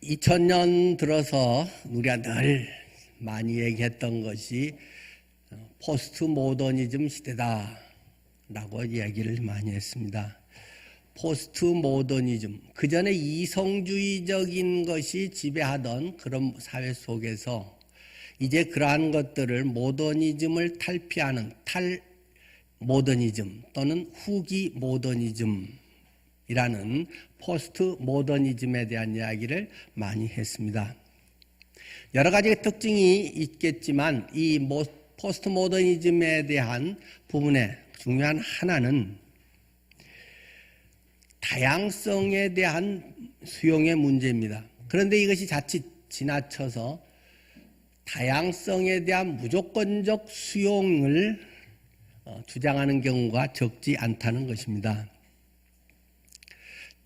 2000년 들어서 우리가 늘 많이 얘기했던 것이 포스트 모더니즘 시대다라고 얘기를 많이 했습니다. 포스트 모더니즘, 그 전에 이성주의적인 것이 지배하던 그런 사회 속에서 이제 그러한 것들을 모더니즘을 탈피하는 탈모더니즘 또는 후기 모더니즘이라는 포스트 모더니즘에 대한 이야기를 많이 했습니다. 여러 가지 특징이 있겠지만 이 포스트 모더니즘에 대한 부분의 중요한 하나는 다양성에 대한 수용의 문제입니다. 그런데 이것이 자칫 지나쳐서 다양성에 대한 무조건적 수용을 주장하는 경우가 적지 않다는 것입니다.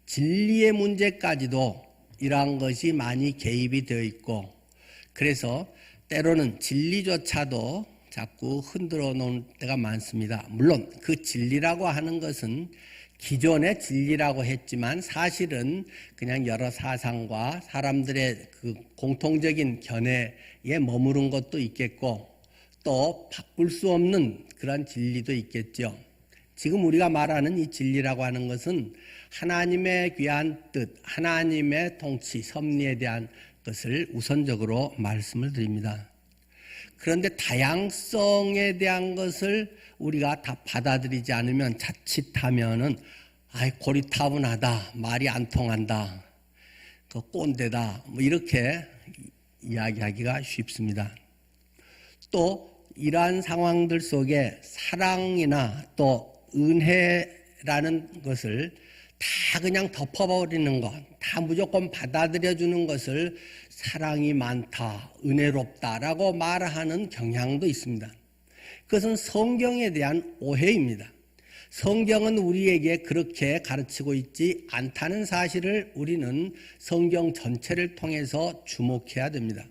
진리의 문제까지도 이러한 것이 많이 개입이 되어 있고, 그래서 때로는 진리조차도 자꾸 흔들어 놓은 때가 많습니다. 물론 그 진리라고 하는 것은 기존의 진리라고 했지만 사실은 그냥 여러 사상과 사람들의 그 공통적인 견해에 머무른 것도 있겠고, 또 바꿀 수 없는 그런 진리도 있겠죠. 지금 우리가 말하는 이 진리라고 하는 것은 하나님의 귀한 뜻, 하나님의 통치, 섭리에 대한 것을 우선적으로 말씀을 드립니다. 그런데 다양성에 대한 것을 우리가 다 받아들이지 않으면 자칫하면은 고리타분하다, 말이 안 통한다, 그 꼰대다, 뭐 이렇게 이야기하기가 쉽습니다. 또 이러한 상황들 속에 사랑이나 또 은혜라는 것을 다 그냥 덮어버리는 것, 다 무조건 받아들여주는 것을 사랑이 많다, 은혜롭다라고 말하는 경향도 있습니다. 그것은 성경에 대한 오해입니다. 성경은 우리에게 그렇게 가르치고 있지 않다는 사실을 우리는 성경 전체를 통해서 주목해야 됩니다.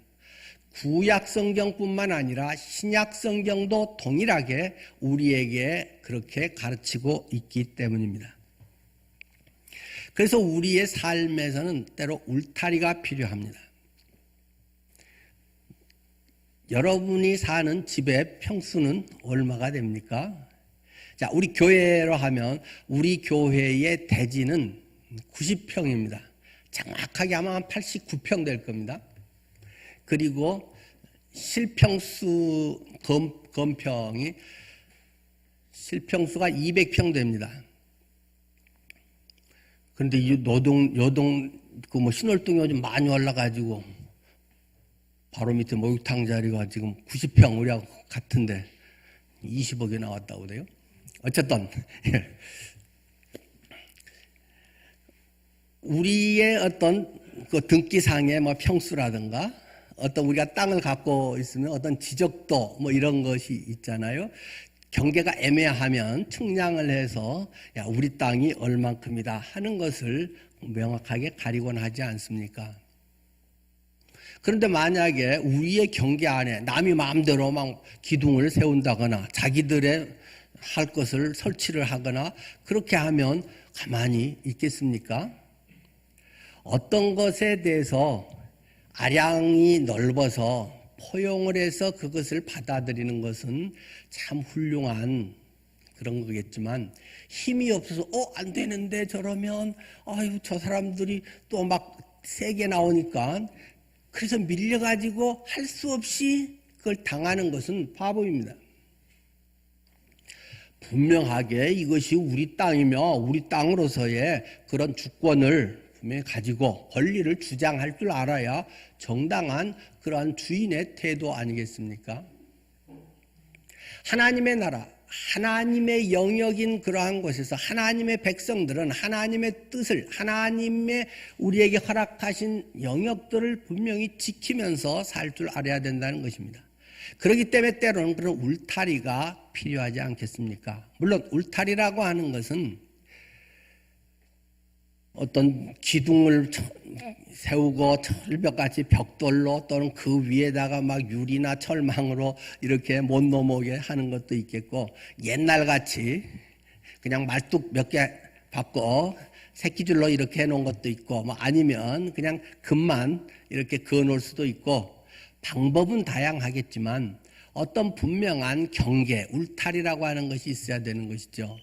구약 성경뿐만 아니라 신약 성경도 동일하게 우리에게 그렇게 가르치고 있기 때문입니다. 그래서 우리의 삶에서는 때로 울타리가 필요합니다. 여러분이 사는 집의 평수는 얼마가 됩니까? 자, 우리 교회로 하면 우리 교회의 대지는 90평입니다. 정확하게 아마 89평 될 겁니다. 그리고 실평수 건평이 실평수가 200평 됩니다. 그런데 이 요동 그 뭐 신월동이 요즘 많이 올라가지고 바로 밑에 목욕탕 자리가 지금 90평 우리하고 같은데 20억이 나왔다고 그래요. 어쨌든 우리의 어떤 그 등기상의 뭐 평수라든가 어떤 우리가 땅을 갖고 있으면 어떤 지적도 뭐 이런 것이 있잖아요. 경계가 애매하면 측량을 해서 야, 우리 땅이 얼만큼이다 하는 것을 명확하게 가리곤 하지 않습니까? 그런데 만약에 우리의 경계 안에 남이 마음대로 막 기둥을 세운다거나 자기들의 할 것을 설치를 하거나 그렇게 하면 가만히 있겠습니까? 어떤 것에 대해서 아량이 넓어서 포용을 해서 그것을 받아들이는 것은 참 훌륭한 그런 거겠지만 힘이 없어서 안 되는데 저러면 아유 저 사람들이 또 막 세게 나오니까 그래서 밀려가지고 할 수 없이 그걸 당하는 것은 바보입니다. 분명하게 이것이 우리 땅이며 우리 땅으로서의 그런 주권을 가지고 권리를 주장할 줄 알아야 정당한 그러한 주인의 태도 아니겠습니까? 하나님의 나라, 하나님의 영역인 그러한 곳에서 하나님의 백성들은 하나님의 뜻을, 하나님의 우리에게 허락하신 영역들을 분명히 지키면서 살 줄 알아야 된다는 것입니다. 그렇기 때문에 때로는 그런 울타리가 필요하지 않겠습니까? 물론 울타리라고 하는 것은 어떤 기둥을 세우고 철벽같이 벽돌로 또는 그 위에다가 막 유리나 철망으로 이렇게 못 넘어오게 하는 것도 있겠고, 옛날같이 그냥 말뚝 몇 개 받고 새끼줄로 이렇게 해놓은 것도 있고, 뭐 아니면 그냥 금만 이렇게 그어놓을 수도 있고, 방법은 다양하겠지만 어떤 분명한 경계, 울타리라고 하는 것이 있어야 되는 것이죠.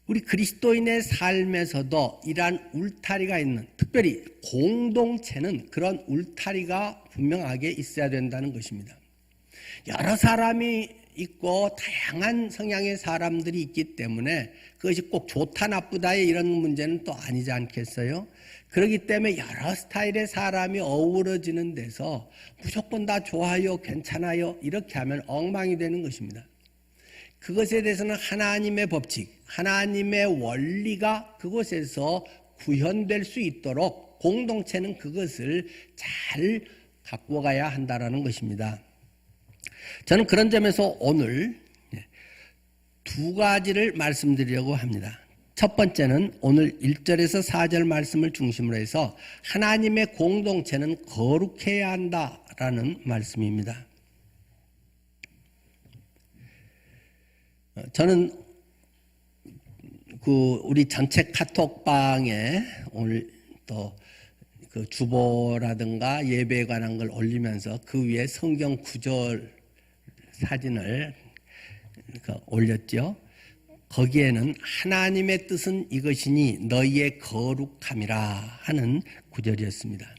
우리 그리스도인의 삶에서도 이러한 울타리가 있는, 특별히 공동체는 그런 울타리가 분명하게 있어야 된다는 것입니다. 여러 사람이 있고 다양한 성향의 사람들이 있기 때문에 그것이 꼭 좋다 나쁘다의 이런 문제는 또 아니지 않겠어요? 그렇기 때문에 여러 스타일의 사람이 어우러지는 데서 무조건 다 좋아요, 괜찮아요 이렇게 하면 엉망이 되는 것입니다. 그것에 대해서는 하나님의 법칙, 하나님의 원리가 그곳에서 구현될 수 있도록 공동체는 그것을 잘 갖고 가야 한다는 것입니다. 저는 그런 점에서 오늘 두 가지를 말씀드리려고 합니다. 첫 번째는 오늘 1절에서 4절 말씀을 중심으로 해서 하나님의 공동체는 거룩해야 한다라는 말씀입니다. 저는 우리 전체 카톡방에 오늘 또 그 주보라든가 예배에 관한 걸 올리면서 그 위에 성경 구절 사진을 올렸죠. 거기에는 하나님의 뜻은 이것이니 너희의 거룩함이라 하는 구절이었습니다.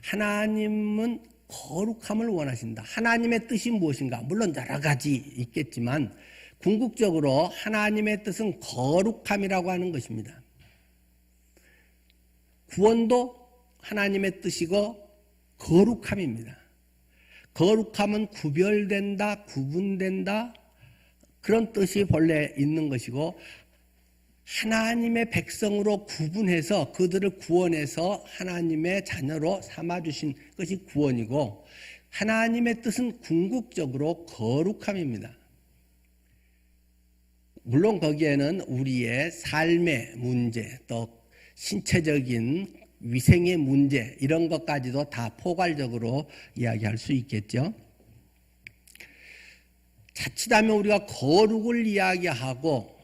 하나님은 거룩함을 원하신다. 하나님의 뜻이 무엇인가? 물론 여러 가지 있겠지만 궁극적으로 하나님의 뜻은 거룩함이라고 하는 것입니다. 구원도 하나님의 뜻이고 거룩함입니다. 거룩함은 구별된다, 구분된다 그런 뜻이 본래 있는 것이고 하나님의 백성으로 구분해서 그들을 구원해서 하나님의 자녀로 삼아주신 것이 구원이고 하나님의 뜻은 궁극적으로 거룩함입니다. 물론 거기에는 우리의 삶의 문제 또 신체적인 위생의 문제 이런 것까지도 다 포괄적으로 이야기할 수 있겠죠. 자칫하면 우리가 거룩을 이야기하고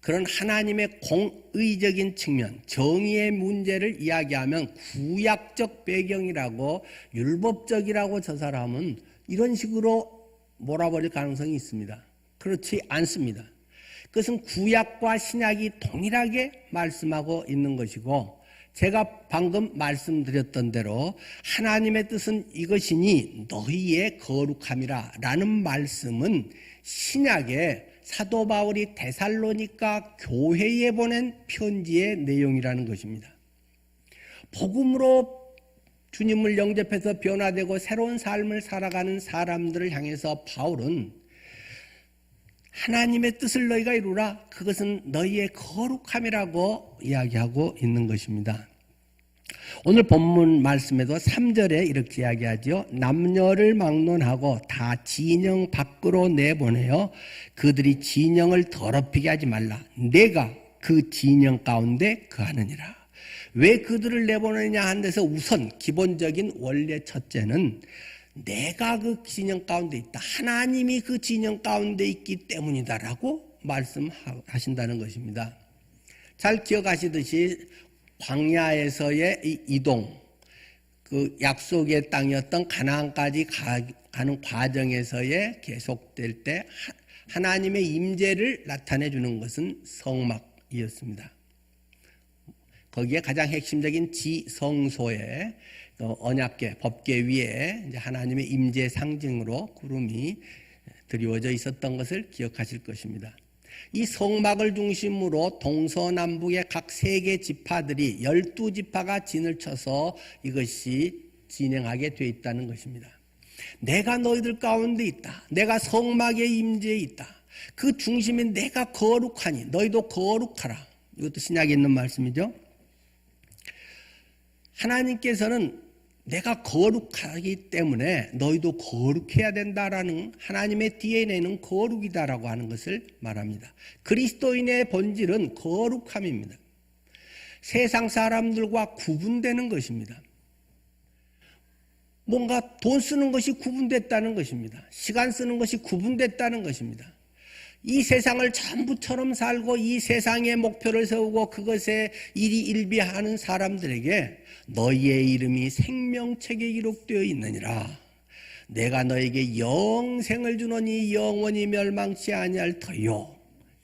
그런 하나님의 공의적인 측면, 정의의 문제를 이야기하면 구약적 배경이라고 율법적이라고 저 사람은 이런 식으로 몰아버릴 가능성이 있습니다. 그렇지 않습니다. 그것은 구약과 신약이 동일하게 말씀하고 있는 것이고 제가 방금 말씀드렸던 대로 하나님의 뜻은 이것이니 너희의 거룩함이라 라는 말씀은 신약의 사도 바울이 데살로니가 교회에 보낸 편지의 내용이라는 것입니다. 복음으로 주님을 영접해서 변화되고 새로운 삶을 살아가는 사람들을 향해서 바울은 하나님의 뜻을 너희가 이루라. 그것은 너희의 거룩함이라고 이야기하고 있는 것입니다. 오늘 본문 말씀에도 3절에 이렇게 이야기하죠. 남녀를 막론하고 다 진영 밖으로 내보내어 그들이 진영을 더럽히게 하지 말라. 내가 그 진영 가운데 거하느니라. 왜 그들을 내보내냐 한 데서 우선 기본적인 원래 첫째는 내가 그 진영 가운데 있다. 하나님이 그 진영 가운데 있기 때문이다라고 말씀하신다는 것입니다. 잘 기억하시듯이 광야에서의 이 이동, 그 약속의 땅이었던 가나안까지 가는 과정에서의 계속될 때 하나님의 임재를 나타내 주는 것은 성막이었습니다. 거기에 가장 핵심적인 지성소에 언약궤, 법궤 위에 이제 하나님의 임재 상징으로 구름이 드리워져 있었던 것을 기억하실 것입니다. 이 성막을 중심으로 동서남북의 각 세 개 지파들이 12지파가 진을 쳐서 이것이 진행하게 되어 있다는 것입니다. 내가 너희들 가운데 있다. 내가 성막의 임재에 있다. 그 중심인 내가 거룩하니 너희도 거룩하라. 이것도 신약에 있는 말씀이죠. 하나님께서는 내가 거룩하기 때문에 너희도 거룩해야 된다라는 하나님의 DNA는 거룩이다라고 하는 것을 말합니다. 그리스도인의 본질은 거룩함입니다. 세상 사람들과 구분되는 것입니다. 뭔가 돈 쓰는 것이 구분됐다는 것입니다. 시간 쓰는 것이 구분됐다는 것입니다. 이 세상을 전부처럼 살고 이 세상의 목표를 세우고 그것에 일희일비하는 사람들에게 너희의 이름이 생명책에 기록되어 있느니라. 내가 너에게 영생을 주노니 영원히 멸망치 아니할 터요.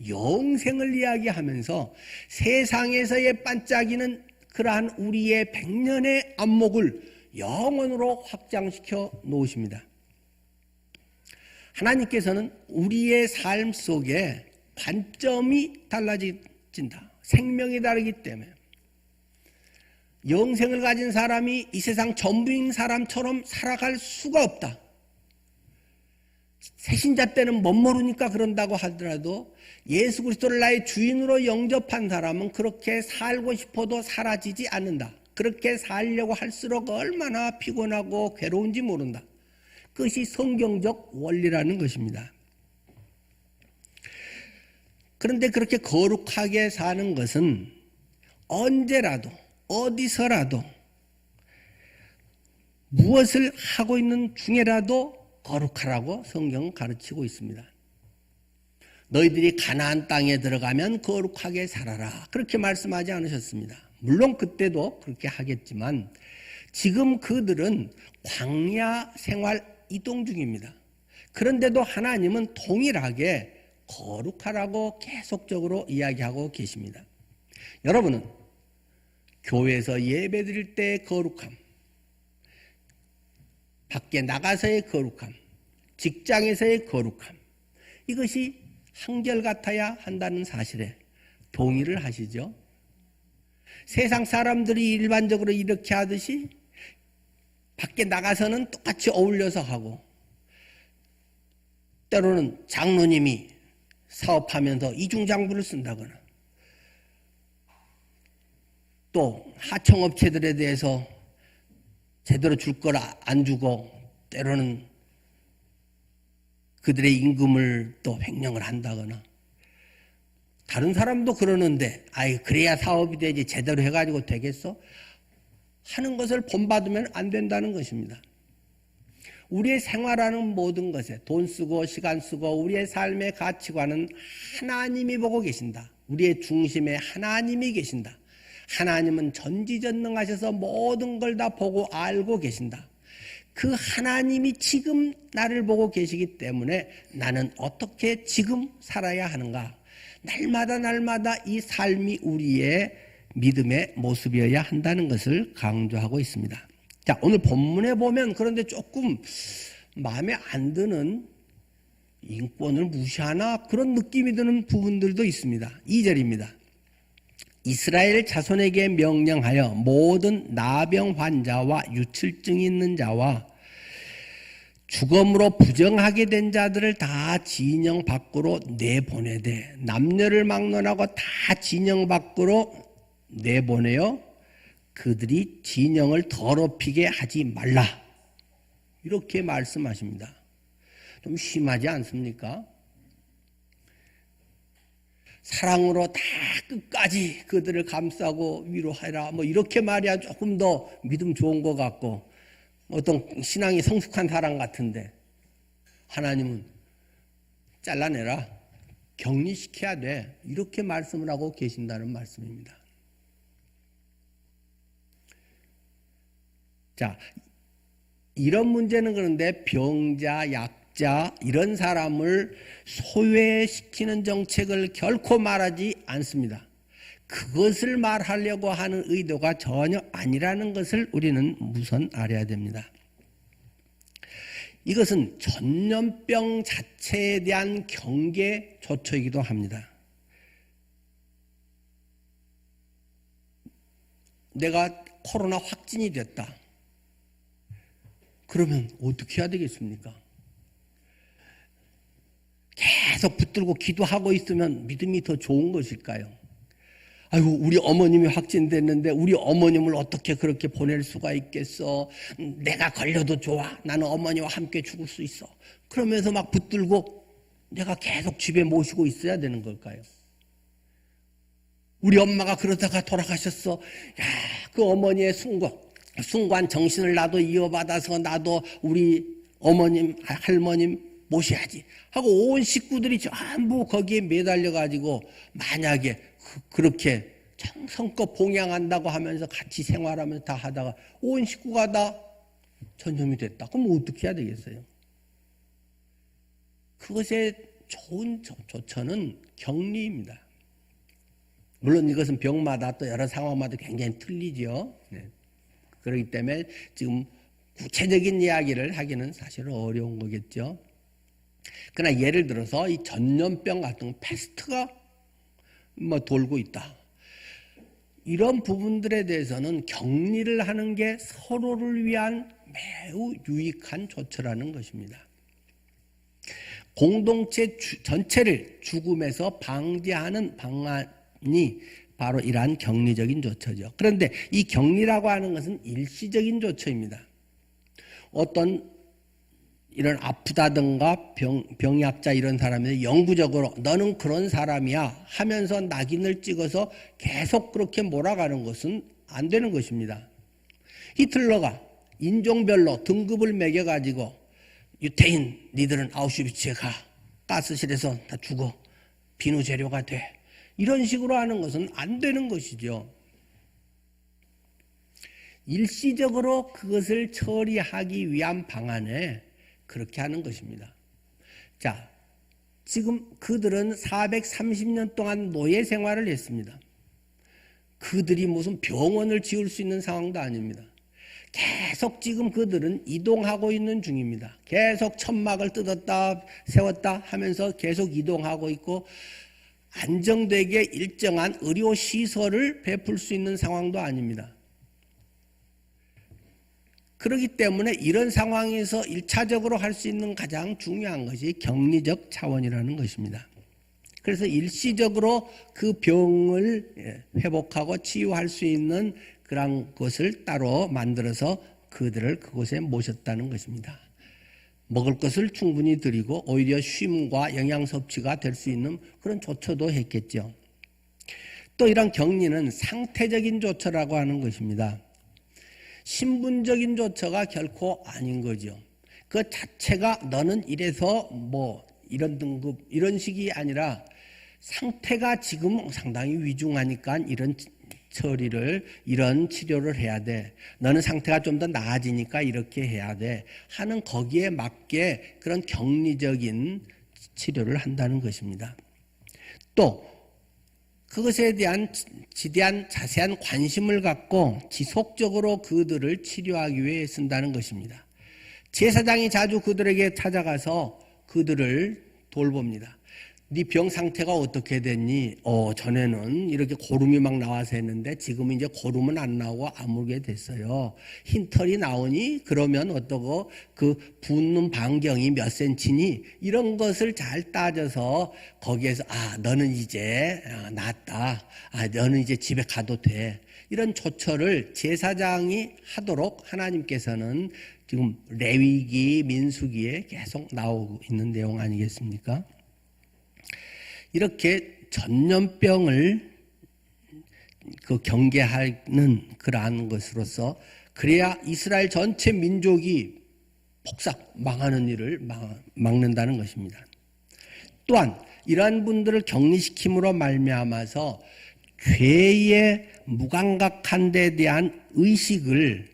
영생을 이야기하면서 세상에서의 반짝이는 그러한 우리의 100년의 안목을 영원으로 확장시켜 놓으십니다. 하나님께서는 우리의 삶 속에 관점이 달라진다. 생명이 다르기 때문에 영생을 가진 사람이 이 세상 전부인 사람처럼 살아갈 수가 없다. 새신자 때는 못 모르니까 그런다고 하더라도 예수 그리스도를 나의 주인으로 영접한 사람은 그렇게 살고 싶어도 사라지지 않는다. 그렇게 살려고 할수록 얼마나 피곤하고 괴로운지 모른다. 그것이 성경적 원리라는 것입니다. 그런데 그렇게 거룩하게 사는 것은 언제라도 어디서라도 무엇을 하고 있는 중에라도 거룩하라고 성경은 가르치고 있습니다. 너희들이 가나안 땅에 들어가면 거룩하게 살아라. 그렇게 말씀하지 않으셨습니다. 물론 그때도 그렇게 하겠지만 지금 그들은 광야 생활 이동 중입니다. 그런데도 하나님은 동일하게 거룩하라고 계속적으로 이야기하고 계십니다. 여러분은 교회에서 예배드릴 때의 거룩함, 밖에 나가서의 거룩함, 직장에서의 거룩함, 이것이 한결같아야 한다는 사실에 동의를 하시죠? 세상 사람들이 일반적으로 이렇게 하듯이 밖에 나가서는 똑같이 어울려서 하고, 때로는 장로님이 사업하면서 이중장부를 쓴다거나, 또 하청업체들에 대해서 제대로 줄 걸 안 주고 때로는 그들의 임금을 또 횡령을 한다거나, 다른 사람도 그러는데 그래야 사업이 되지 제대로 해가지고 되겠어? 하는 것을 본받으면 안 된다는 것입니다. 우리의 생활하는 모든 것에 돈 쓰고 시간 쓰고 우리의 삶의 가치관은 하나님이 보고 계신다. 우리의 중심에 하나님이 계신다. 하나님은 전지전능하셔서 모든 걸 다 보고 알고 계신다. 그 하나님이 지금 나를 보고 계시기 때문에 나는 어떻게 지금 살아야 하는가? 날마다 이 삶이 우리의 믿음의 모습이어야 한다는 것을 강조하고 있습니다. 자, 오늘 본문에 보면 그런데 조금 마음에 안 드는, 인권을 무시하나 그런 느낌이 드는 부분들도 있습니다. 2절입니다. 이스라엘 자손에게 명령하여 모든 나병 환자와 유출증이 있는 자와 죽음으로 부정하게 된 자들을 다 진영 밖으로 내보내되, 남녀를 막론하고 다 진영 밖으로 내보내어 그들이 진영을 더럽히게 하지 말라. 이렇게 말씀하십니다. 좀 심하지 않습니까? 사랑으로 다 끝까지 그들을 감싸고 위로하라, 이렇게 말이야 조금 더 믿음 좋은 것 같고, 어떤 신앙이 성숙한 사람 같은데, 하나님은 잘라내라, 격리시켜야 돼, 이렇게 말씀을 하고 계신다는 말씀입니다. 자, 이런 문제는 그런데 병자, 약자 이런 사람을 소외시키는 정책을 결코 말하지 않습니다. 그것을 말하려고 하는 의도가 전혀 아니라는 것을 우리는 우선 알아야 됩니다. 이것은 전염병 자체에 대한 경계 조처이기도 합니다. 내가 코로나 확진이 됐다. 그러면 어떻게 해야 되겠습니까? 계속 붙들고 기도하고 있으면 믿음이 더 좋은 것일까요? 아이고, 우리 어머님이 확진됐는데 우리 어머님을 어떻게 그렇게 보낼 수가 있겠어? 내가 걸려도 좋아. 나는 어머니와 함께 죽을 수 있어. 그러면서 막 붙들고 내가 계속 집에 모시고 있어야 되는 걸까요? 우리 엄마가 그러다가 돌아가셨어. 야, 그 어머니의 순간 정신을 나도 이어받아서 나도 우리 어머님, 할머님 모셔야지 하고 온 식구들이 전부 거기에 매달려 가지고 만약에 그렇게 정성껏 봉양한다고 하면서 같이 생활하면서 다 하다가 온 식구가 다 전염이 됐다. 그럼 어떻게 해야 되겠어요? 그것의 좋은 조처는 격리입니다. 물론 이것은 병마다 또 여러 상황마다 굉장히 틀리죠. 네. 그렇기 때문에 지금 구체적인 이야기를 하기는 사실 어려운 거겠죠. 그러나 예를 들어서 이 전염병 같은 패스트가 돌고 있다. 이런 부분들에 대해서는 격리를 하는 게 서로를 위한 매우 유익한 조처라는 것입니다. 공동체 전체를 죽음에서 방지하는 방안이 바로 이러한 격리적인 조처죠. 그런데 이 격리라고 하는 것은 일시적인 조처입니다. 어떤 이런 아프다든가 병약자 이런 사람이 영구적으로 너는 그런 사람이야 하면서 낙인을 찍어서 계속 그렇게 몰아가는 것은 안 되는 것입니다. 히틀러가 인종별로 등급을 매겨가지고 유태인 니들은 아우슈비츠에 가, 가스실에서 다 죽어, 비누 재료가 돼, 이런 식으로 하는 것은 안 되는 것이죠. 일시적으로 그것을 처리하기 위한 방안에 그렇게 하는 것입니다. 자, 지금 그들은 430년 동안 노예 생활을 했습니다. 그들이 무슨 병원을 지을 수 있는 상황도 아닙니다. 계속 지금 그들은 이동하고 있는 중입니다. 계속 천막을 뜯었다 세웠다 하면서 계속 이동하고 있고 안정되게 일정한 의료시설을 베풀 수 있는 상황도 아닙니다. 그렇기 때문에 이런 상황에서 1차적으로 할 수 있는 가장 중요한 것이 격리적 차원이라는 것입니다. 그래서 일시적으로 그 병을 회복하고 치유할 수 있는 그런 것을 따로 만들어서 그들을 그곳에 모셨다는 것입니다. 먹을 것을 충분히 드리고 오히려 쉼과 영양 섭취가 될 수 있는 그런 조처도 했겠죠. 또 이런 격리는 상태적인 조처라고 하는 것입니다. 신분적인 조처가 결코 아닌 거죠. 그 자체가 너는 이래서 이런 등급 이런 식이 아니라 상태가 지금 상당히 위중하니까 이런 처리를 이런 치료를 해야 돼. 너는 상태가 좀 더 나아지니까 이렇게 해야 돼. 하는 거기에 맞게 그런 격리적인 치료를 한다는 것입니다. 또 그것에 대한 지대한 자세한 관심을 갖고 지속적으로 그들을 치료하기 위해 쓴다는 것입니다. 제사장이 자주 그들에게 찾아가서 그들을 돌봅니다. 네 병 상태가 어떻게 됐니? 전에는 이렇게 고름이 막 나와서 했는데 지금은 이제 고름은 안 나오고 아물게 됐어요. 흰털이 나오니? 그러면 어떠고 그 붓는 반경이 몇 센치니? 이런 것을 잘 따져서 거기에서 너는 이제 낫다. 너는 이제 집에 가도 돼. 이런 조처를 제사장이 하도록 하나님께서는 지금 레위기, 민수기에 계속 나오고 있는 내용 아니겠습니까? 이렇게 전염병을 경계하는 그러한 것으로서 그래야 이스라엘 전체 민족이 폭삭 망하는 일을 막는다는 것입니다. 또한 이러한 분들을 격리시킴으로 말미암아서 죄의 무감각한 데 대한 의식을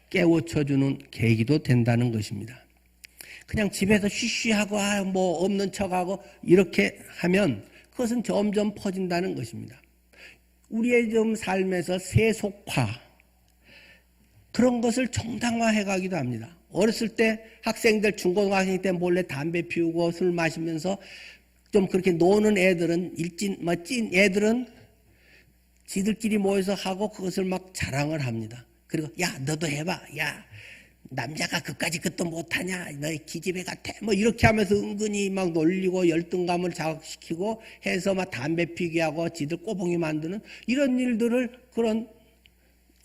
깨우쳐주는 계기도 된다는 것입니다. 그냥 집에서 쉬쉬하고 없는 척하고 이렇게 하면 그것은 점점 퍼진다는 것입니다. 우리의 좀 삶에서 세속화 그런 것을 정당화해 가기도 합니다. 어렸을 때 학생들 중고등학생 때 몰래 담배 피우고 술 마시면서 좀 그렇게 노는 애들은 찐 애들은 지들끼리 모여서 하고 그것을 막 자랑을 합니다. 그리고 야 너도 해봐. 야 남자가 그까지 그것도 못하냐 너희 기집애 같아 이렇게 하면서 은근히 막 놀리고 열등감을 자극시키고 해서 막 담배 피게 하고 지들 꼬봉이 만드는 이런 일들을 그런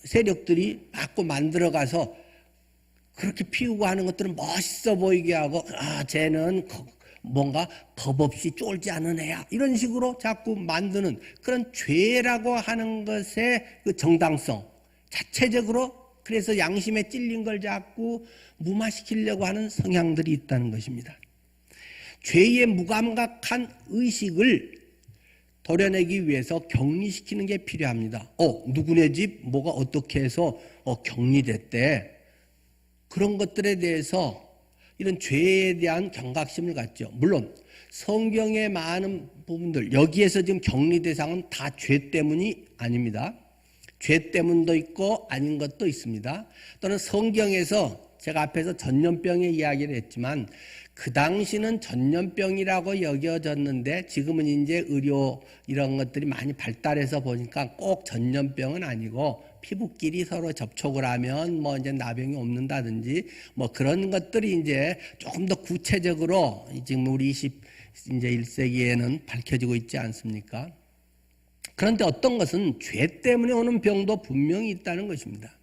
세력들이 자꾸 만들어가서 그렇게 피우고 하는 것들은 멋있어 보이게 하고 쟤는 뭔가 겁 없이 쫄지 않은 애야 이런 식으로 자꾸 만드는 그런 죄라고 하는 것의 그 정당성 자체적으로 그래서 양심에 찔린 걸 자꾸 무마시키려고 하는 성향들이 있다는 것입니다. 죄의 무감각한 의식을 도려내기 위해서 격리시키는 게 필요합니다. 누구네 집 뭐가 어떻게 해서 격리됐대. 그런 것들에 대해서 이런 죄에 대한 경각심을 갖죠. 물론 성경의 많은 부분들, 여기에서 지금 격리 대상은 다 죄 때문이 아닙니다. 죄 때문도 있고 아닌 것도 있습니다. 또는 성경에서 제가 앞에서 전염병의 이야기를 했지만 그 당시는 전염병이라고 여겨졌는데 지금은 이제 의료 이런 것들이 많이 발달해서 보니까 꼭 전염병은 아니고 피부끼리 서로 접촉을 하면 뭐 이제 나병이 옮는다든지 뭐 그런 것들이 이제 조금 더 구체적으로 지금 우리 21세기에는 밝혀지고 있지 않습니까? 그런데 어떤 것은 죄 때문에 오는 병도 분명히 있다는 것입니다.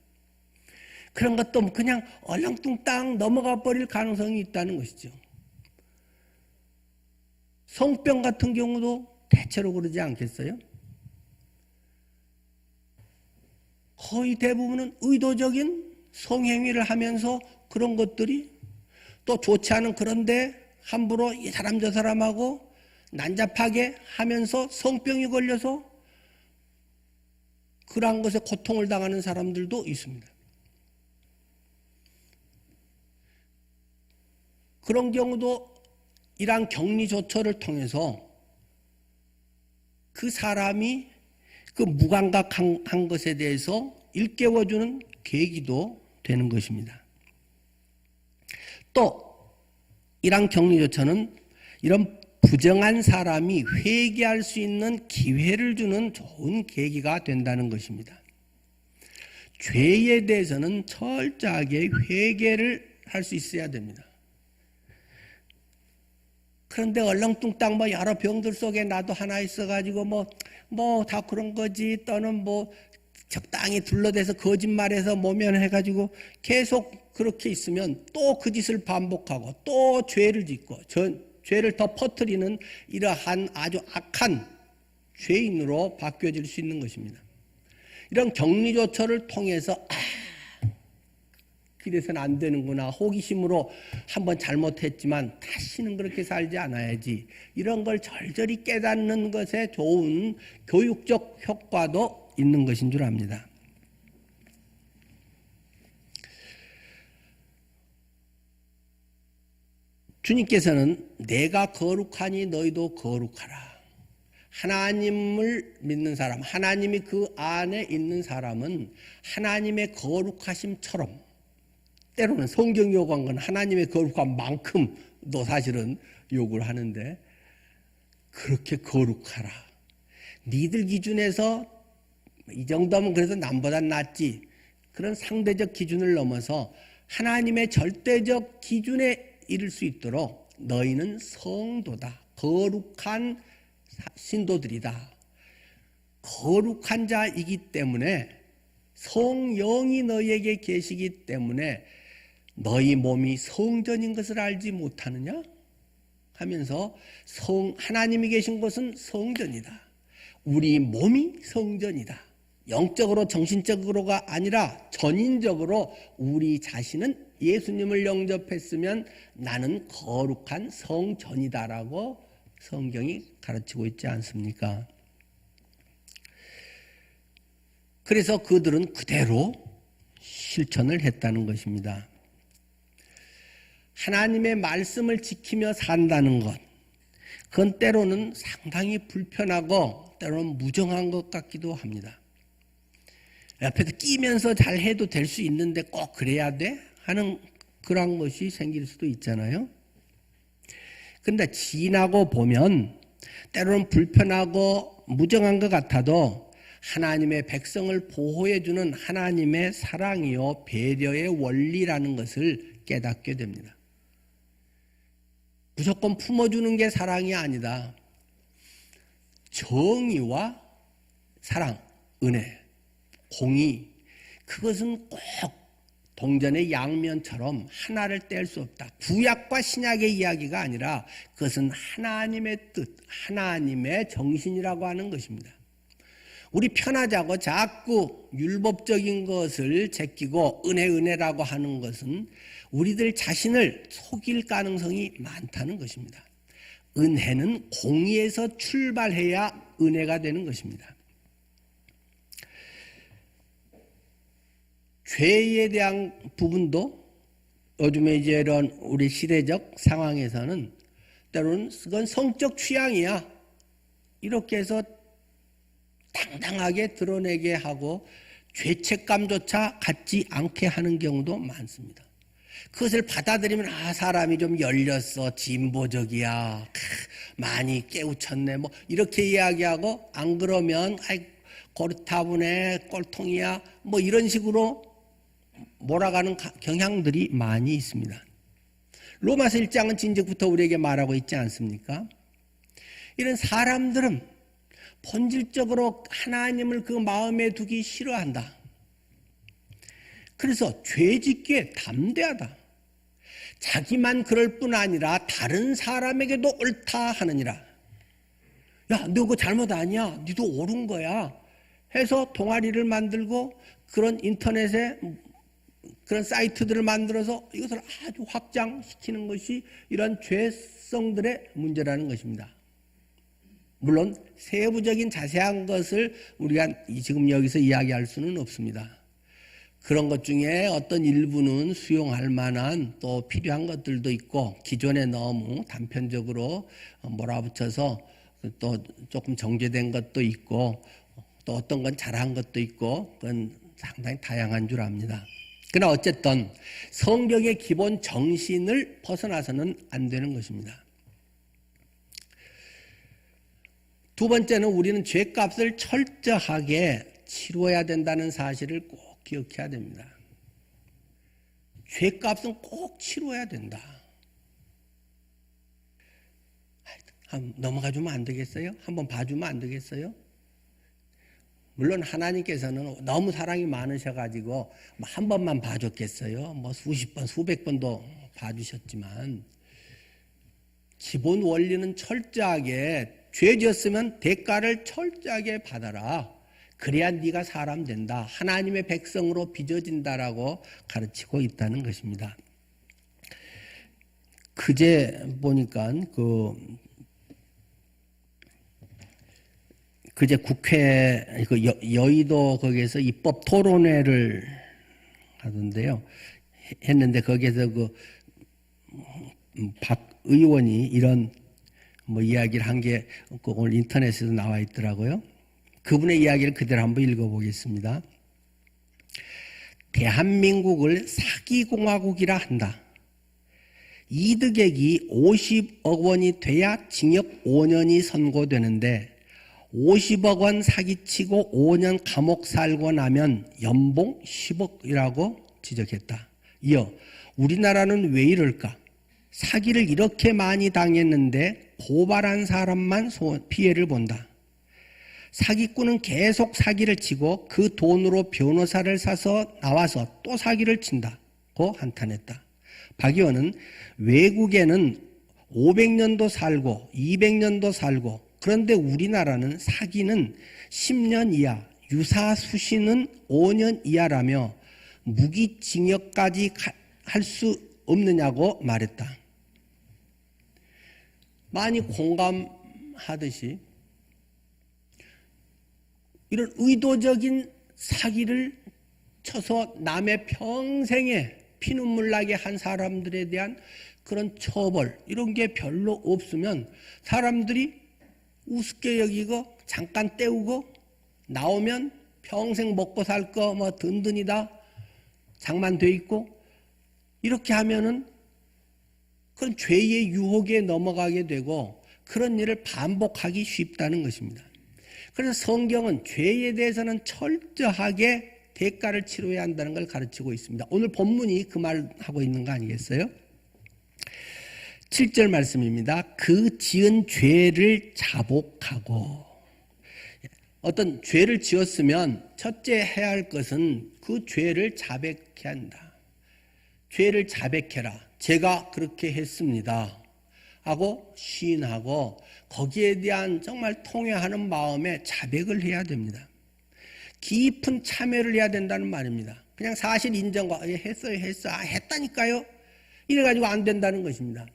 그런 것도 그냥 얼렁뚱땅 넘어가 버릴 가능성이 있다는 것이죠. 성병 같은 경우도 대체로 그러지 않겠어요? 거의 대부분은 의도적인 성행위를 하면서 그런 것들이 또 좋지 않은 그런데 함부로 이 사람 저 사람하고 난잡하게 하면서 성병이 걸려서 그러한 것에 고통을 당하는 사람들도 있습니다. 그런 경우도 이러한 격리 조처를 통해서 그 사람이 그 무감각한 것에 대해서 일깨워주는 계기도 되는 것입니다. 또 이러한 격리 조처는 이런 부정한 사람이 회개할 수 있는 기회를 주는 좋은 계기가 된다는 것입니다. 죄에 대해서는 철저하게 회개를 할 수 있어야 됩니다. 그런데 얼렁뚱땅 뭐 여러 병들 속에 나도 하나 있어가지고 뭐 다 그런 거지 또는 뭐 적당히 둘러대서 거짓말해서 모면해가지고 계속 그렇게 있으면 또 그 짓을 반복하고 또 죄를 짓고 죄를 더 퍼뜨리는 이러한 아주 악한 죄인으로 바뀌어질 수 있는 것입니다. 이런 격리조처를 통해서 그래서는 안 되는구나. 호기심으로 한번 잘못했지만 다시는 그렇게 살지 않아야지. 이런 걸 절절히 깨닫는 것에 좋은 교육적 효과도 있는 것인 줄 압니다. 주님께서는 내가 거룩하니 너희도 거룩하라. 하나님을 믿는 사람, 하나님이 그 안에 있는 사람은 하나님의 거룩하심처럼 때로는 성경이 요구한 건 하나님의 거룩한 만큼도 사실은 요구를 하는데 그렇게 거룩하라. 니들 기준에서 이 정도면 그래도 남보다 낫지. 그런 상대적 기준을 넘어서 하나님의 절대적 기준에 이를 수 있도록 너희는 성도다. 거룩한 신도들이다. 거룩한 자이기 때문에 성령이 너희에게 계시기 때문에 너희 몸이 성전인 것을 알지 못하느냐? 하면서 하나님이 계신 곳은 성전이다. 우리 몸이 성전이다. 영적으로 정신적으로가 아니라 전인적으로 우리 자신은 예수님을 영접했으면 나는 거룩한 성전이다라고 성경이 가르치고 있지 않습니까? 그래서 그들은 그대로 실천을 했다는 것입니다. 하나님의 말씀을 지키며 산다는 것, 그건 때로는 상당히 불편하고 때로는 무정한 것 같기도 합니다. 옆에서 끼면서 잘 해도 될 수 있는데 꼭 그래야 돼? 하는 그런 것이 생길 수도 있잖아요. 근데 지나고 보면 때로는 불편하고 무정한 것 같아도 하나님의 백성을 보호해주는 하나님의 사랑이요 배려의 원리라는 것을 깨닫게 됩니다. 무조건 품어주는 게 사랑이 아니다. 정의와 사랑, 은혜, 공의, 그것은 꼭 동전의 양면처럼 하나를 뗄 수 없다. 구약과 신약의 이야기가 아니라 그것은 하나님의 뜻, 하나님의 정신이라고 하는 것입니다. 우리 편하자고 자꾸 율법적인 것을 제끼고 은혜라고 하는 것은 우리들 자신을 속일 가능성이 많다는 것입니다. 은혜는 공의에서 출발해야 은혜가 되는 것입니다. 죄에 대한 부분도 요즘에 이제 이런 우리 시대적 상황에서는 때로는 그건 성적 취향이야, 이렇게 해서 당당하게 드러내게 하고 죄책감조차 갖지 않게 하는 경우도 많습니다. 그것을 받아들이면 사람이 좀 열렸어, 진보적이야, 많이 깨우쳤네, 뭐 이렇게 이야기하고, 안 그러면 고르타분해, 꼴통이야, 뭐 이런 식으로 몰아가는 경향들이 많이 있습니다. 로마서 1장은 진즉부터 우리에게 말하고 있지 않습니까? 이런 사람들은 본질적으로 하나님을 그 마음에 두기 싫어한다. 그래서 죄짓기에 담대하다. 자기만 그럴 뿐 아니라 다른 사람에게도 옳다 하느니라. 야, 너 그거 잘못 아니야, 니도 옳은 거야 해서 동아리를 만들고 그런 인터넷에 그런 사이트들을 만들어서 이것을 아주 확장시키는 것이 이런 죄성들의 문제라는 것입니다. 물론 세부적인 자세한 것을 우리가 지금 여기서 이야기할 수는 없습니다. 그런 것 중에 어떤 일부는 수용할 만한 또 필요한 것들도 있고, 기존에 너무 단편적으로 몰아붙여서 또 조금 정제된 것도 있고, 또 어떤 건 잘한 것도 있고, 그건 상당히 다양한 줄 압니다. 그러나 어쨌든 성경의 기본 정신을 벗어나서는 안 되는 것입니다. 두 번째는 우리는 죄값을 철저하게 치러야 된다는 사실을 꼭 기억해야 됩니다. 죄값은 꼭 치러야 된다. 넘어가주면 안 되겠어요? 한번 봐주면 안 되겠어요? 물론 하나님께서는 너무 사랑이 많으셔가지고 한 번만 봐줬겠어요? 뭐 수십 번, 수백 번도 봐주셨지만, 기본 원리는 철저하게, 죄 지었으면 대가를 철저하게 받아라. 그래야 네가 사람 된다. 하나님의 백성으로 빚어진다라고 가르치고 있다는 것입니다. 그제 보니까 그제 국회 여의도 거기에서 입법 토론회를 하던데요. 했는데 거기에서 박 의원이 이런 이야기를 한 게 오늘 인터넷에서 나와 있더라고요. 그분의 이야기를 그대로 한번 읽어보겠습니다. 대한민국을 사기공화국이라 한다. 이득액이 50억 원이 돼야 징역 5년이 선고되는데 50억 원 사기치고 5년 감옥 살고 나면 연봉 10억이라고 지적했다. 이어 우리나라는 왜 이럴까? 사기를 이렇게 많이 당했는데 고발한 사람만 피해를 본다. 사기꾼은 계속 사기를 치고 그 돈으로 변호사를 사서 나와서 또 사기를 친다고 한탄했다. 박 의원은 외국에는 500년도 살고 200년도 살고, 그런데 우리나라는 사기는 10년 이하, 유사수시는 5년 이하라며 무기징역까지 할 수 없느냐고 말했다. 많이 공감하듯이 이런 의도적인 사기를 쳐서 남의 평생에 피눈물 나게 한 사람들에 대한 그런 처벌, 이런 게 별로 없으면 사람들이 우습게 여기고 잠깐 때우고 나오면 평생 먹고 살 거 뭐 든든이다, 장만돼 있고, 이렇게 하면은 그런 죄의 유혹에 넘어가게 되고 그런 일을 반복하기 쉽다는 것입니다. 그래서 성경은 죄에 대해서는 철저하게 대가를 치러야 한다는 걸 가르치고 있습니다. 오늘 본문이 그 말하고 있는 거 아니겠어요? 7절 말씀입니다. 그 지은 죄를 자복하고. 어떤 죄를 지었으면 첫째 해야 할 것은 그 죄를 자백해야 한다. 죄를 자백해라. 제가 그렇게 했습니다 하고 시인하고 거기에 대한 정말 통회하는 마음에 자백을 해야 됩니다. 깊은 참회를 해야 된다는 말입니다. 그냥 사실 인정과 했어요 했다니까요 이래가지고 안 된다는 것입니다.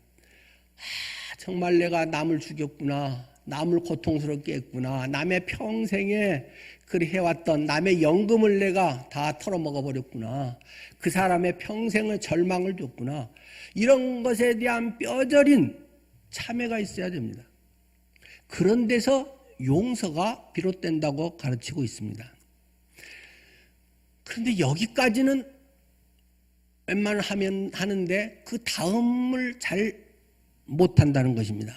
정말 내가 남을 죽였구나, 남을 고통스럽게 했구나, 남의 평생에 그리 해왔던 남의 연금을 내가 다 털어먹어 버렸구나, 그 사람의 평생의 절망을 줬구나, 이런 것에 대한 뼈저린 참회가 있어야 됩니다. 그런 데서 용서가 비롯된다고 가르치고 있습니다. 그런데 여기까지는 웬만하면 하는데 그 다음을 잘 못한다는 것입니다.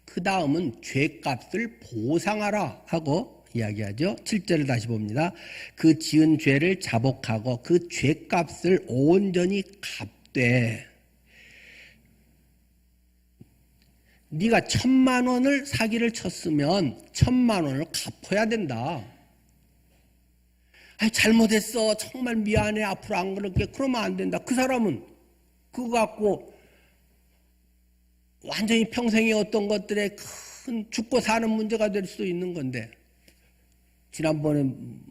그 다음은 죄값을 보상하라 하고 이야기하죠. 7절을 다시 봅니다. 그 지은 죄를 자복하고 그 죄값을 온전히 갚되. 네가 1,000만 원을 사기를 쳤으면 1,000만 원을 갚아야 된다. 아니, 잘못했어, 정말 미안해, 앞으로 안 그럴게, 그러면 안 된다. 그 사람은 그거 갖고 완전히 평생의 어떤 것들에 큰 죽고 사는 문제가 될 수도 있는 건데, 지난번에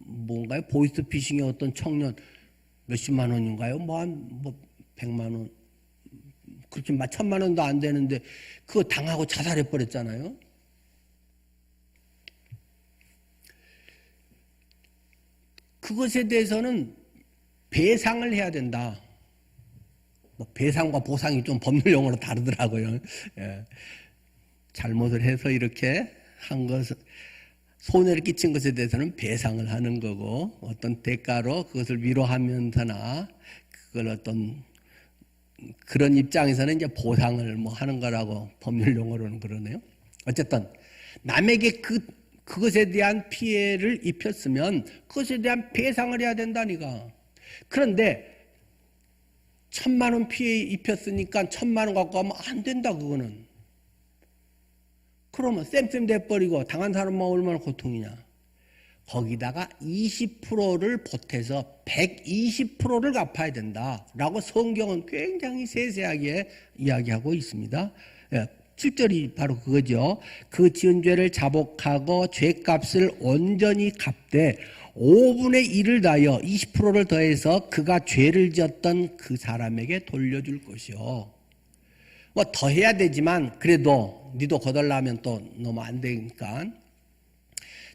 뭔가요? 보이스피싱의 어떤 청년 몇십만 원인가요? 뭐 100만 원, 그렇게 1,000만 원도 안 되는데 그거 당하고 자살해 버렸잖아요. 그것에 대해서는 배상을 해야 된다. 뭐 배상과 보상이 좀 법률 용어로 다르더라고요. 예. 잘못을 해서 이렇게 한 것을, 손해를 끼친 것에 대해서는 배상을 하는 거고, 어떤 대가로 그것을 위로하면서나 그걸 어떤 그런 입장에서는 이제 보상을 뭐 하는 거라고 법률 용어로는 그러네요. 어쨌든 남에게 그것에 대한 피해를 입혔으면 그것에 대한 배상을 해야 된다니까. 그런데 1,000만 원 피해 입혔으니까 1,000만 원 갖고 가면 안 된다, 그거는. 그러면 쌤쌤 돼버리고 당한 사람만 얼마나 고통이냐. 거기다가 20%를 보태서 120%를 갚아야 된다라고 성경은 굉장히 세세하게 이야기하고 있습니다. 7절이 바로 그거죠. 그 지은 죄를 자복하고 죄값을 온전히 갚되 5분의 1을 다하여 20%를 더해서 그가 죄를 지었던 그 사람에게 돌려줄 것이요. 뭐 더 해야 되지만 그래도 니도 거덜나면 또 너무 안 되니까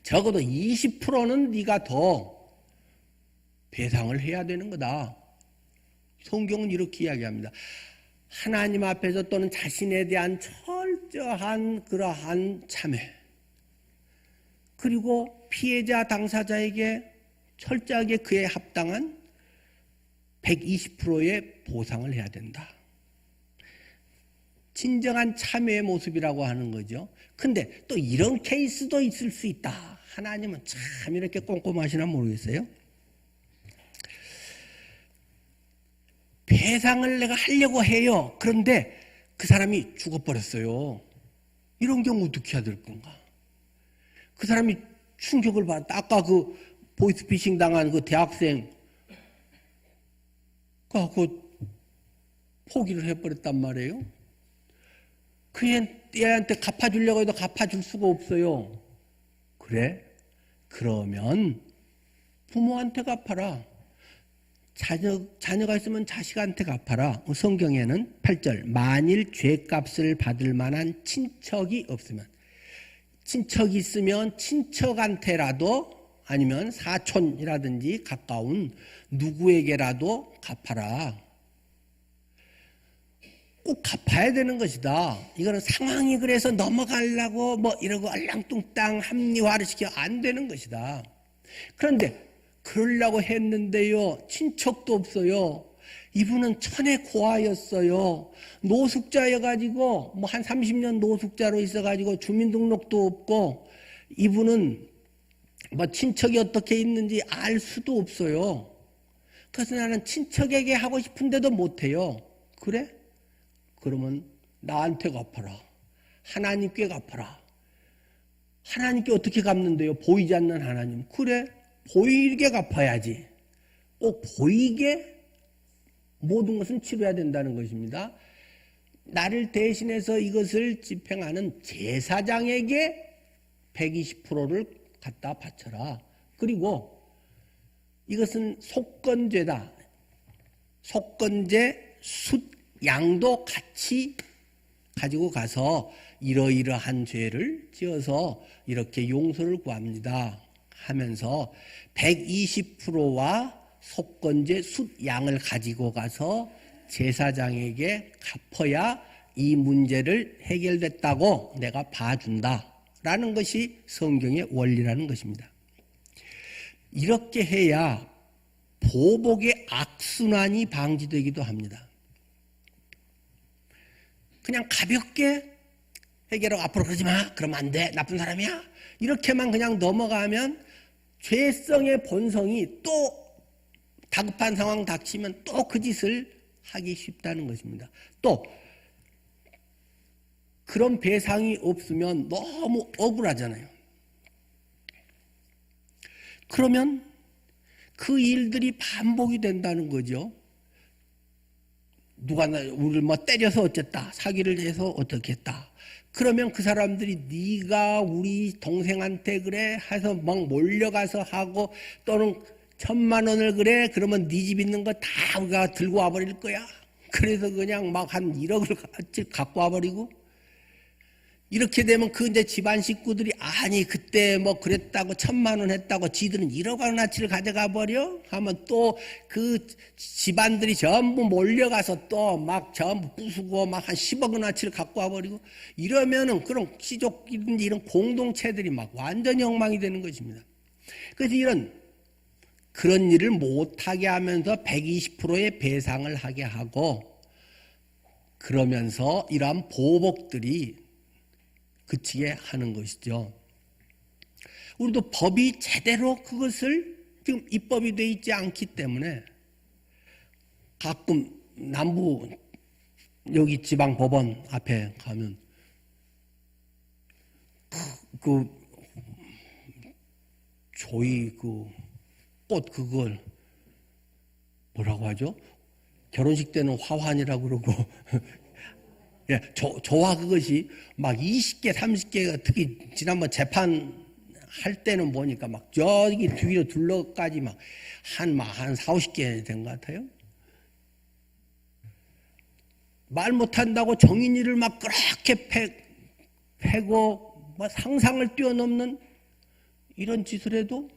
적어도 20%는 네가 더 배상을 해야 되는 거다. 성경은 이렇게 이야기합니다. 하나님 앞에서 또는 자신에 대한 철저한 그러한 참회, 그리고 피해자 당사자에게 철저하게 그에 합당한 120%의 보상을 해야 된다. 진정한 참회의 모습이라고 하는 거죠. 근데 또 이런 케이스도 있을 수 있다. 하나님은 참 이렇게 꼼꼼하시나 모르겠어요. 배상을 내가 하려고 해요. 그런데 그 사람이 죽어버렸어요. 이런 경우 어떻게 해야 될 건가? 그 사람이 충격을 받았다. 아까 그 보이스피싱 당한 그 대학생 그 포기를 해버렸단 말이에요. 그 애한테 갚아주려고 해도 갚아줄 수가 없어요. 그래? 그러면 부모한테 갚아라. 자녀가 있으면 자식한테 갚아라. 성경에는 8절 만일 죄값을 받을 만한 친척이 없으면, 친척이 있으면 친척한테라도 아니면 사촌이라든지 가까운 누구에게라도 갚아라. 꼭 갚아야 되는 것이다. 이거는 상황이 그래서 넘어가려고 뭐 이러고 얼랑뚱땅 합리화를 시켜 안 되는 것이다. 그런데 그러려고 했는데요, 친척도 없어요. 이분은 천의 고아였어요. 노숙자여가지고 뭐 한 30년 노숙자로 있어가지고 주민등록도 없고, 이분은 뭐 친척이 어떻게 있는지 알 수도 없어요. 그래서 나는 친척에게 하고 싶은데도 못해요. 그래? 그러면 나한테 갚아라. 하나님께 갚아라. 하나님께 어떻게 갚는데요? 보이지 않는 하나님. 그래? 보이게 갚아야지. 꼭 보이게 모든 것은 치러야 된다는 것입니다. 나를 대신해서 이것을 집행하는 제사장에게 120%를 갖다 바쳐라. 그리고 이것은 속건죄다. 속건죄, 숫, 양도 같이 가지고 가서 이러이러한 죄를 지어서 이렇게 용서를 구합니다 하면서 120%와 속건제 숫양을 가지고 가서 제사장에게 갚아야 이 문제를 해결됐다고 내가 봐준다라는 것이 성경의 원리라는 것입니다. 이렇게 해야 보복의 악순환이 방지되기도 합니다. 그냥 가볍게 해결하고 앞으로 그러지 마, 그러면 안 돼, 나쁜 사람이야, 이렇게만 그냥 넘어가면 죄성의 본성이 또 다급한 상황 닥치면 또 그 짓을 하기 쉽다는 것입니다. 또 그런 배상이 없으면 너무 억울하잖아요. 그러면 그 일들이 반복이 된다는 거죠. 누가 우리를 뭐 때려서 어쨌다, 사기를 해서 어떻게 했다. 그러면 그 사람들이 네가 우리 동생한테 그래 해서 막 몰려가서 하고, 또는 1,000만 원을 그래 그러면 네 집 있는 거 다 우리가 들고 와버릴 거야. 그래서 그냥 막 한 1억을 같이 갖고 와버리고, 이렇게 되면 그 이제 집안 식구들이 아니 그때 뭐 그랬다고 1,000만 원 했다고 지들은 1억 원어치를 가져가 버려 하면 또 그 집안들이 전부 몰려가서 또 막 전부 부수고 막 한 10억 원어치를 갖고 와버리고, 이러면은 그런 시족이든지 이런 공동체들이 막 완전히 엉망이 되는 것입니다. 그래서 그런 일을 못하게 하면서 120%의 배상을 하게 하고, 그러면서 이러한 보복들이 그치게 하는 것이죠. 우리도 법이 제대로 그것을 지금 입법이 되어 있지 않기 때문에 가끔 남부 여기 지방법원 앞에 가면 그 조이 꽃 그걸 뭐라고 하죠? 결혼식 때는 화환이라고 그러고 예, 조화 그것이 막 20개, 30개가 특히 지난번 재판 할 때는 보니까 막 저기 뒤로 둘러까지 막 한 4, 50개 된 것 같아요. 말 못한다고 정인이를 막 그렇게 패고 뭐 상상을 뛰어넘는 이런 짓을 해도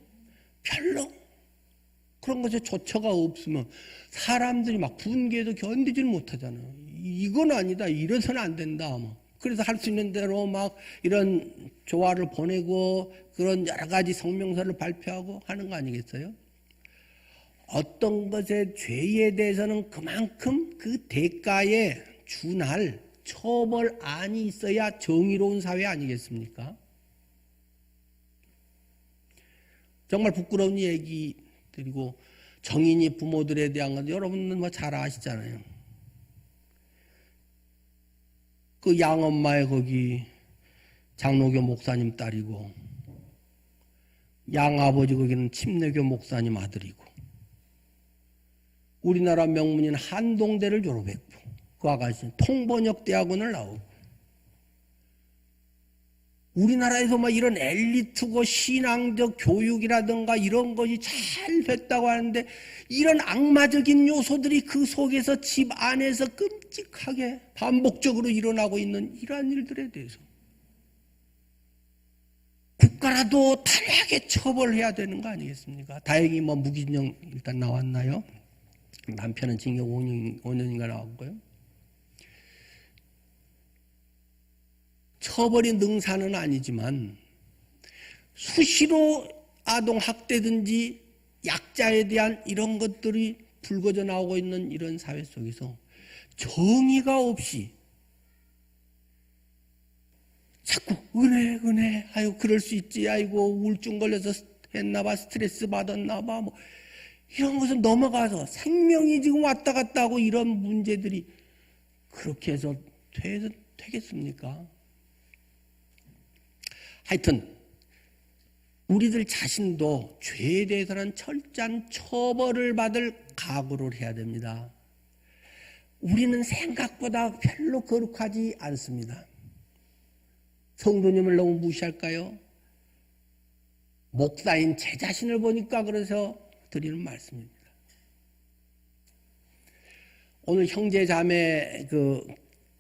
별로 그런 것에 조처가 없으면 사람들이 막 분개해도 견디지를 못하잖아요. 이건 아니다, 이래서는 안 된다. 그래서 할 수 있는 대로 막 이런 조화를 보내고 그런 여러 가지 성명서를 발표하고 하는 거 아니겠어요? 어떤 것의 죄에 대해서는 그만큼 그 대가에 준할 처벌안이 있어야 정의로운 사회 아니겠습니까? 정말 부끄러운 얘기 드리고, 정인이 부모들에 대한 건 여러분은 뭐 잘 아시잖아요. 그 양엄마의 거기 장로교 목사님 딸이고, 양아버지 거기는 침례교 목사님 아들이고, 우리나라 명문인 한동대를 졸업했고, 그 아가씨는 통번역대학원을 나오고, 우리나라에서 막 이런 엘리트고 신앙적 교육이라든가 이런 것이 잘 됐다고 하는데, 이런 악마적인 요소들이 그 속에서 집 안에서 끔찍하게 반복적으로 일어나고 있는 이러한 일들에 대해서 국가라도 단호하게 처벌해야 되는 거 아니겠습니까? 다행히 뭐 무기징역 일단 나왔나요? 남편은 징역 5년인가 나왔고요. 처벌이 능사는 아니지만 수시로 아동 학대든지 약자에 대한 이런 것들이 불거져 나오고 있는 이런 사회 속에서 정의가 없이 자꾸 은혜 아유 그럴 수 있지, 아이고 우울증 걸려서 했나봐, 스트레스 받았나봐, 뭐 이런 것을 넘어가서 생명이 지금 왔다 갔다 하고 이런 문제들이 그렇게 해서 되겠습니까? 하여튼 우리들 자신도 죄에 대해서는 철저한 처벌을 받을 각오를 해야 됩니다. 우리는 생각보다 별로 거룩하지 않습니다. 성도님을 너무 무시할까요? 목사인 제 자신을 보니까 그래서 드리는 말씀입니다. 오늘 형제 자매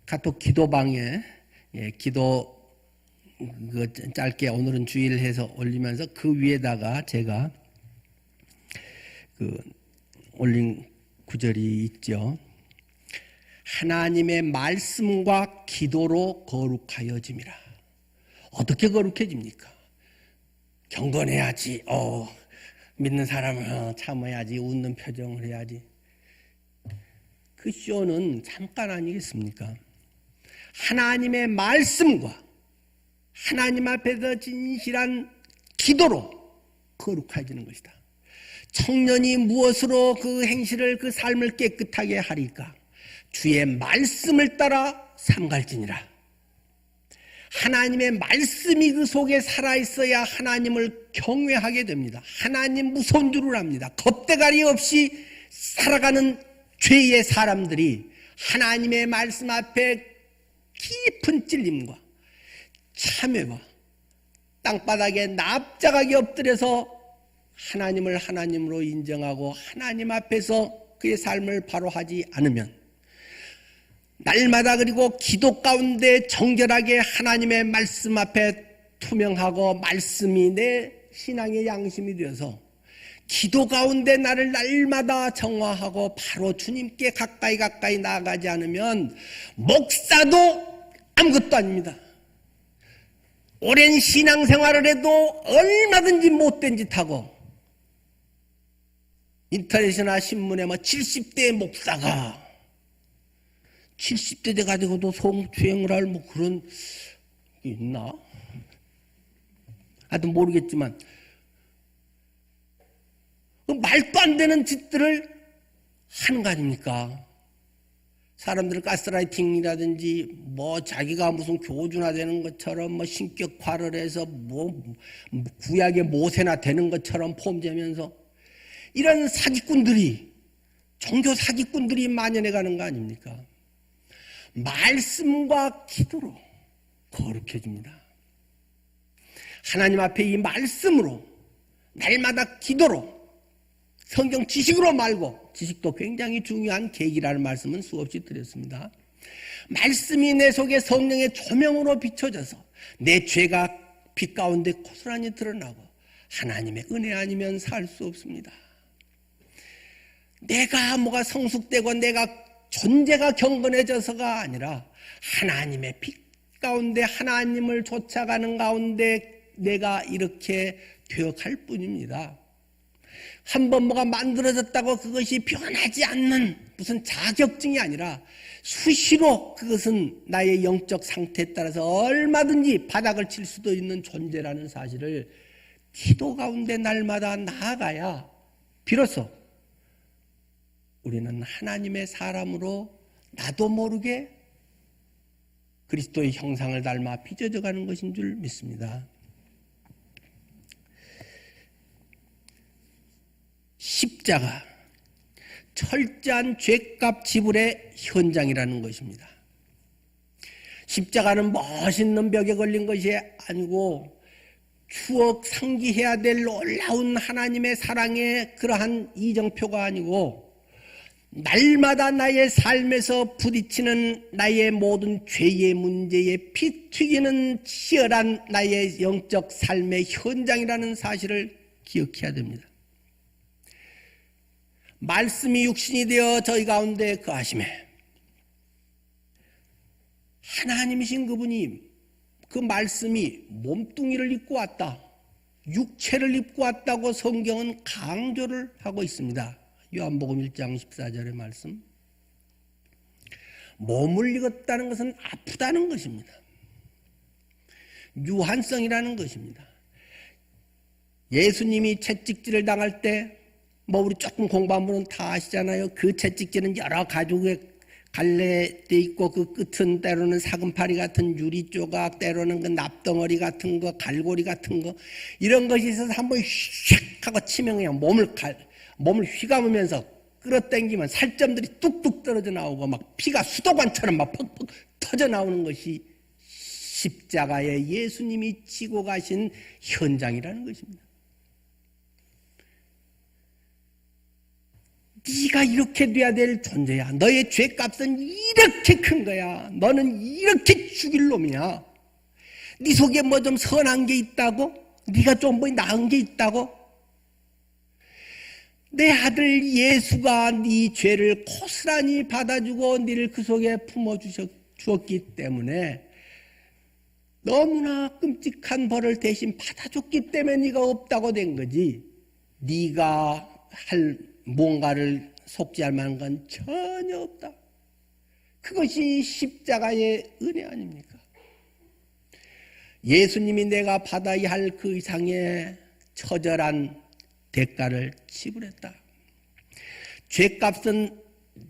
카톡 기도방에 기도 짧게 오늘은 주의를 해서 올리면서 그 위에다가 제가 올린 구절이 있죠. 하나님의 말씀과 기도로 거룩하여짐이라. 어떻게 거룩해집니까? 경건해야지. 믿는 사람은 참아야지. 웃는 표정을 해야지. 그 쇼는 잠깐 아니겠습니까? 하나님의 말씀과 하나님 앞에서 진실한 기도로 거룩해지는 것이다. 청년이 무엇으로 그 행실을 그 삶을 깨끗하게 하리까? 주의 말씀을 따라 삼갈지니라. 하나님의 말씀이 그 속에 살아있어야 하나님을 경외하게 됩니다. 하나님 무서운 줄을 압니다. 겁대가리 없이 살아가는 죄의 사람들이 하나님의 말씀 앞에 깊은 찔림과 참회와 땅바닥에 납작하게 엎드려서 하나님을 하나님으로 인정하고 하나님 앞에서 그의 삶을 바로 하지 않으면 날마다 그리고 기도 가운데 정결하게 하나님의 말씀 앞에 투명하고 말씀이 내 신앙의 양심이 되어서 기도 가운데 나를 날마다 정화하고 바로 주님께 가까이 나아가지 않으면 목사도 아무것도 아닙니다. 오랜 신앙생활을 해도 얼마든지 못된 짓 하고 인터넷이나 신문에 70대 목사가 70대 돼 가지고도 성추행을 할 그런 게 있나? 하여튼 모르겠지만 말도 안 되는 짓들을 하는 거 아닙니까? 사람들을 가스라이팅이라든지 자기가 무슨 교주나 되는 것처럼 신격화를 해서 구약의 모세나 되는 것처럼 폼재면서 이런 사기꾼들이 종교 사기꾼들이 만연해 가는 거 아닙니까? 말씀과 기도로 거룩해집니다. 하나님 앞에 이 말씀으로 날마다 기도로 성경 지식으로 말고 지식도 굉장히 중요한 계기라는 말씀은 수없이 드렸습니다. 말씀이 내 속에 성령의 조명으로 비춰져서 내 죄가 빛 가운데 고스란히 드러나고 하나님의 은혜 아니면 살 수 없습니다. 내가 뭐가 성숙되고 내가 존재가 경건해져서가 아니라 하나님의 빛 가운데 하나님을 쫓아가는 가운데 내가 이렇게 되어갈 뿐입니다. 한번 뭐가 만들어졌다고 그것이 변하지 않는 무슨 자격증이 아니라 수시로 그것은 나의 영적 상태에 따라서 얼마든지 바닥을 칠 수도 있는 존재라는 사실을 기도 가운데 날마다 나아가야 비로소 우리는 하나님의 사람으로 나도 모르게 그리스도의 형상을 닮아 빚어져 가는 것인 줄 믿습니다. 십자가, 철저한 죄값 지불의 현장이라는 것입니다. 십자가는 멋있는 벽에 걸린 것이 아니고 추억 상기해야 될 놀라운 하나님의 사랑의 그러한 이정표가 아니고 날마다 나의 삶에서 부딪히는 나의 모든 죄의 문제에 피 튀기는 치열한 나의 영적 삶의 현장이라는 사실을 기억해야 됩니다. 말씀이 육신이 되어 저희 가운데 거하심에 하나님이신 그분이 그 말씀이 몸뚱이를 입고 왔다, 육체를 입고 왔다고 성경은 강조를 하고 있습니다. 요한복음 1장 14절의 말씀. 몸을 입었다는 것은 아프다는 것입니다. 유한성이라는 것입니다. 예수님이 채찍질을 당할 때 우리 조금 공부한 분은 다 아시잖아요. 그 채찍질은 여러 가죽에 갈래돼 있고 그 끝은 때로는 사금파리 같은 유리 조각, 때로는 그 납덩어리 같은 거, 갈고리 같은 거 이런 것이 있어서 한번 휙 하고 치면 그냥 몸을 휘감으면서 끌어당기면 살점들이 뚝뚝 떨어져 나오고 막 피가 수도관처럼 막 퍽퍽 터져 나오는 것이 십자가에 예수님이 지고 가신 현장이라는 것입니다. 네가 이렇게 돼야 될 존재야. 너의 죄값은 이렇게 큰 거야. 너는 이렇게 죽일 놈이야. 네 속에 뭐 좀 선한 게 있다고? 네가 좀 뭐 나은 게 있다고? 내 아들 예수가 네 죄를 고스란히 받아주고 네를 그 속에 품어주었기 때문에 너무나 끔찍한 벌을 대신 받아줬기 때문에 네가 없다고 된 거지. 네가 할 뭔가를 속죄할 만한 건 전혀 없다. 그것이 십자가의 은혜 아닙니까? 예수님이 내가 받아야 할 그 이상의 처절한 대가를 지불했다. 죄값은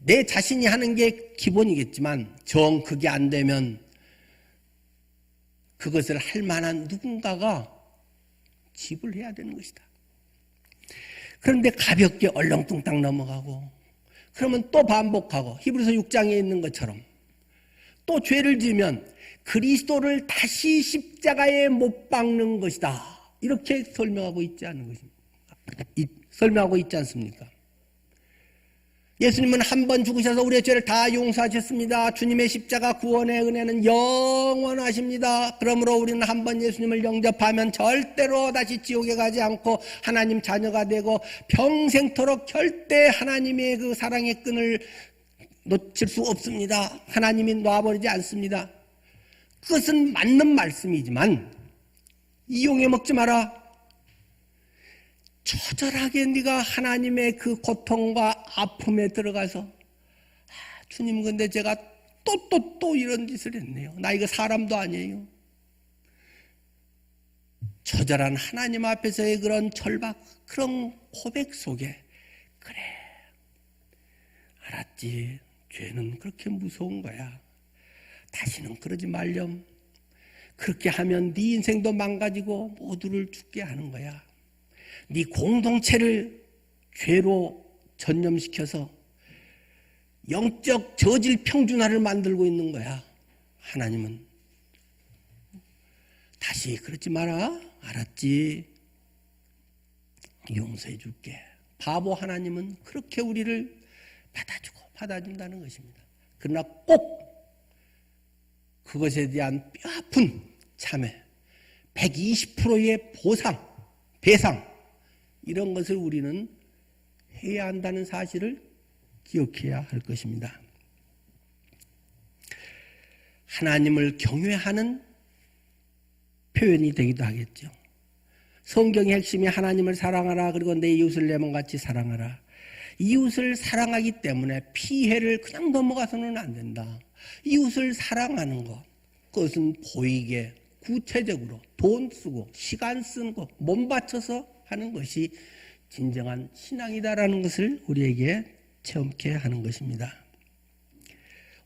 내 자신이 하는 게 기본이겠지만 정 그게 안 되면 그것을 할 만한 누군가가 지불해야 되는 것이다. 그런데 가볍게 얼렁뚱땅 넘어가고 그러면 또 반복하고 히브리서 6장에 있는 것처럼 또 죄를 지으면 그리스도를 다시 십자가에 못 박는 것이다. 이렇게 설명하고 있지 않은 것입니까? 설명하고 있지 않습니까? 예수님은 한 번 죽으셔서 우리의 죄를 다 용서하셨습니다. 주님의 십자가 구원의 은혜는 영원하십니다. 그러므로 우리는 한 번 예수님을 영접하면 절대로 다시 지옥에 가지 않고 하나님 자녀가 되고 평생토록 절대 하나님의 그 사랑의 끈을 놓칠 수 없습니다. 하나님이 놔버리지 않습니다. 그것은 맞는 말씀이지만 이용해 먹지 마라. 처절하게 네가 하나님의 그 고통과 아픔에 들어가서 주님 근데 제가 또 이런 짓을 했네요. 나 이거 사람도 아니에요. 처절한 하나님 앞에서의 그런 절박, 그런 고백 속에 그래 알았지. 죄는 그렇게 무서운 거야. 다시는 그러지 말렴. 그렇게 하면 네 인생도 망가지고 모두를 죽게 하는 거야. 네 공동체를 죄로 전념시켜서 영적 저질 평준화를 만들고 있는 거야. 하나님은 다시 그러지 마라. 알았지? 용서해 줄게. 바보 하나님은 그렇게 우리를 받아주고 받아준다는 것입니다. 그러나 꼭 그것에 대한 뼈아픈 참회, 120%의 보상, 배상 이런 것을 우리는 해야 한다는 사실을 기억해야 할 것입니다. 하나님을 경외하는 표현이 되기도 하겠죠. 성경의 핵심이 하나님을 사랑하라 그리고 내 이웃을 내 몸같이 사랑하라. 이웃을 사랑하기 때문에 피해를 그냥 넘어가서는 안 된다. 이웃을 사랑하는 것, 그것은 보이게 구체적으로 돈 쓰고 시간 쓰는 것, 몸 바쳐서 하는 것이 진정한 신앙이다라는 것을 우리에게 체험케 하는 것입니다.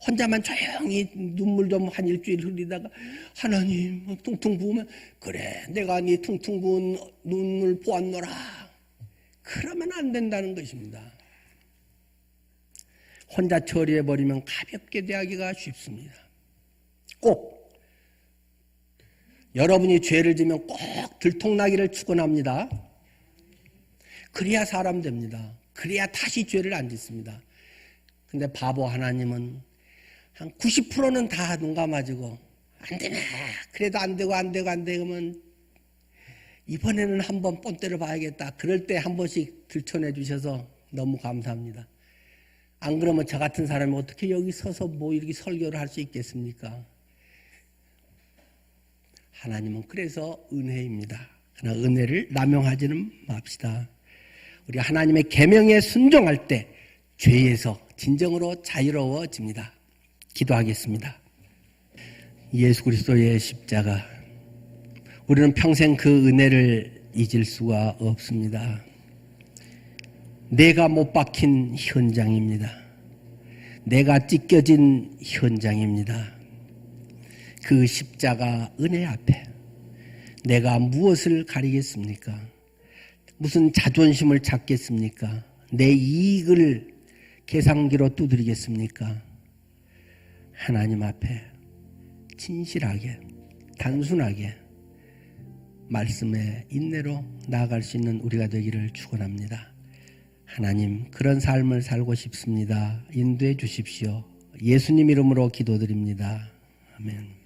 혼자만 조용히 눈물 좀 한 일주일 흘리다가 하나님 퉁퉁 부으면 그래 내가 네 퉁퉁 부은 눈을 보았노라. 그러면 안 된다는 것입니다. 혼자 처리해버리면 가볍게 대하기가 쉽습니다. 꼭 여러분이 죄를 지면 꼭 들통나기를 축원합니다. 그래야 사람 됩니다. 그래야 다시 죄를 안 짓습니다. 근데 바보 하나님은 한 90%는 다 눈 감아지고 안 되네. 그래도 안 되면 이번에는 한번 뻔 때려봐야겠다. 그럴 때 한 번씩 들춰내 주셔서 너무 감사합니다. 안 그러면 저 같은 사람이 어떻게 여기 서서 뭐 이렇게 설교를 할 수 있겠습니까? 하나님은 그래서 은혜입니다. 그러나 은혜를 남용하지는 맙시다. 우리 하나님의 계명에 순종할 때 죄에서 진정으로 자유로워집니다. 기도하겠습니다. 예수 그리스도의 십자가, 우리는 평생 그 은혜를 잊을 수가 없습니다. 내가 못 박힌 현장입니다. 내가 찢겨진 현장입니다. 그 십자가 은혜 앞에 내가 무엇을 가리겠습니까? 무슨 자존심을 찾겠습니까? 내 이익을 계산기로 두드리겠습니까? 하나님 앞에 진실하게 단순하게 말씀의 인내로 나아갈 수 있는 우리가 되기를 축원합니다. 하나님, 그런 삶을 살고 싶습니다. 인도해 주십시오. 예수님 이름으로 기도드립니다. 아멘.